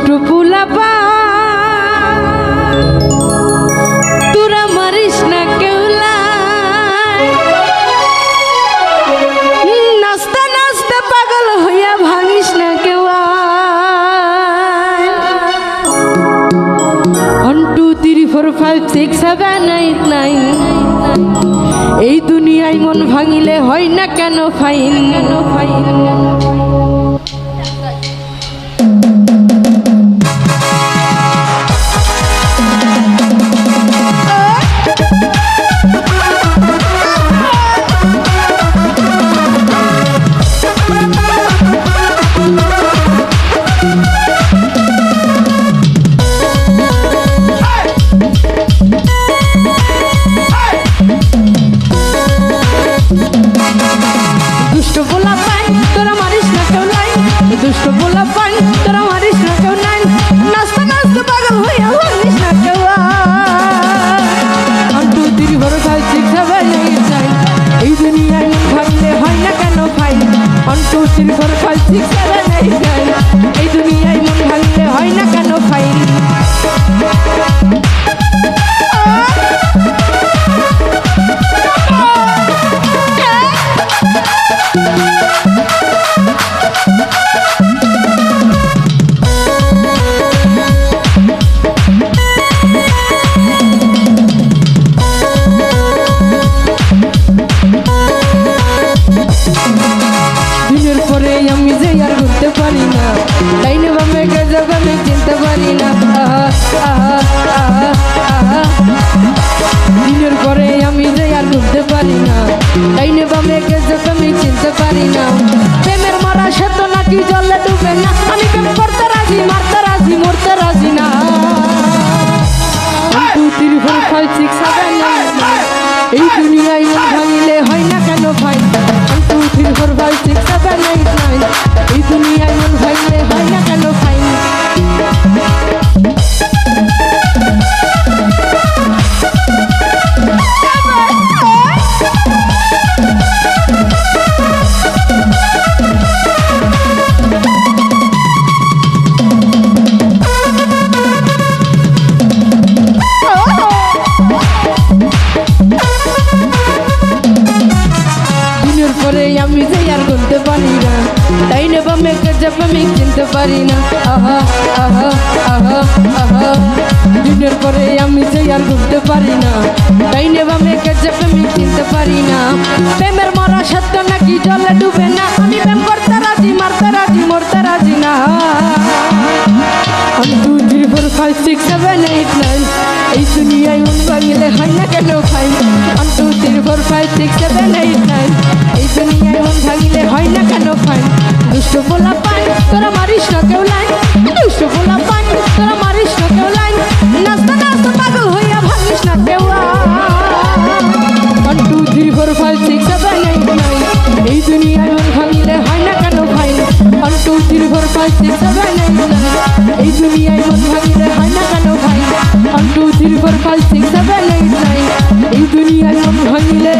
দুষ্টু পোলাপা তোরা মারিস না কেউলা নাস্তা নাস্তা পাগল হইয়া ভাঙিস না কেউ 1 2 3 4 5 6 7 8 9 এই দুনিয়ায় মন ভাঙিলে হয় না কেন ফাইন দুষ্ট পোলাপান তোরা মারিস না কেউ নাই দুষ্ট পোলাপান তোরা মারিস না কেউ নাই নাস্তা নাস্তা পাগল হইয়া ভাঙিস না কেউ 1 2 3 4 5 6 7 8 9 এই দুনিয়ায় মন ভাঙলে হয় না কেন ফাইন 1 2 3 4 5 6 7 8 9 এই দুনিয়ায় মন ভাঙলে হয় না কেন ফাইন দিনের পরে আমি যে আর ঘুরতে পারি না ডাইনে বামে গজব আমি চিনতে পারি না দিনের পরে আমি যে আর ঘুরতে পারি না ডাইনে বামে গজব আমি চিনতে পারি না প্রেমের মারা সে তো নাকি জলে ডুবে না আমি প্রেম করতে রাজি মারতে রাজি মরতে রাজি না 1 2 3 4 5 6 7 8 এই দুনিয়ায় মন ভাঙিলে হয় না কেন ফাইন 1 2 3 4 5 6 7 8 9 এই দুনিয়ায় মন ভাঙিলে হয় না কেন ফাইন পরে আমি যে আর গুনতে পারি না ডাইনে বামে গজব আমি চিনতে পারি না দিনের পরে আমি যে আর ঘুরতে পারি না ডাইনে বামে গজব আমি চিনতে পারি না প্রেমের মরা সত্য নাকি জলে ডুবে না আমি প্রেম করতে রাজি মারতে রাজি মরতে রাজি না 1 2 3 4 5 6 7 8 9 এই দুনিয়ায় মন ভাঙিলে হয় না কেন ফাইন 1 2 3 4 5 6 7 8 9 এই দুনিয়ায় মন ভাঙিলে হয় না কেন ফাইন দুষ্ট পোলাপান তোরা মারিস না কেউ লাইন দুষ্ট পোলাপান তোরা মারিস না কেউ লাইন নাস্তা নাস্তা পাগল হইয়া ভাঙিস না কেউ 1 2 3 4 5 6 7 8 9 এই দুনিয়ায় মন ভাঙিলে হয় না কেন ফাইন 1 2 3 4 5 6 7 8 9 এই দুনিয়ায় মন ভাঙিলে হয় না কেন ফাইন 1 2 3 4 5 6 7 8 9 এই দুনিয়ায় মন ভাঙিলে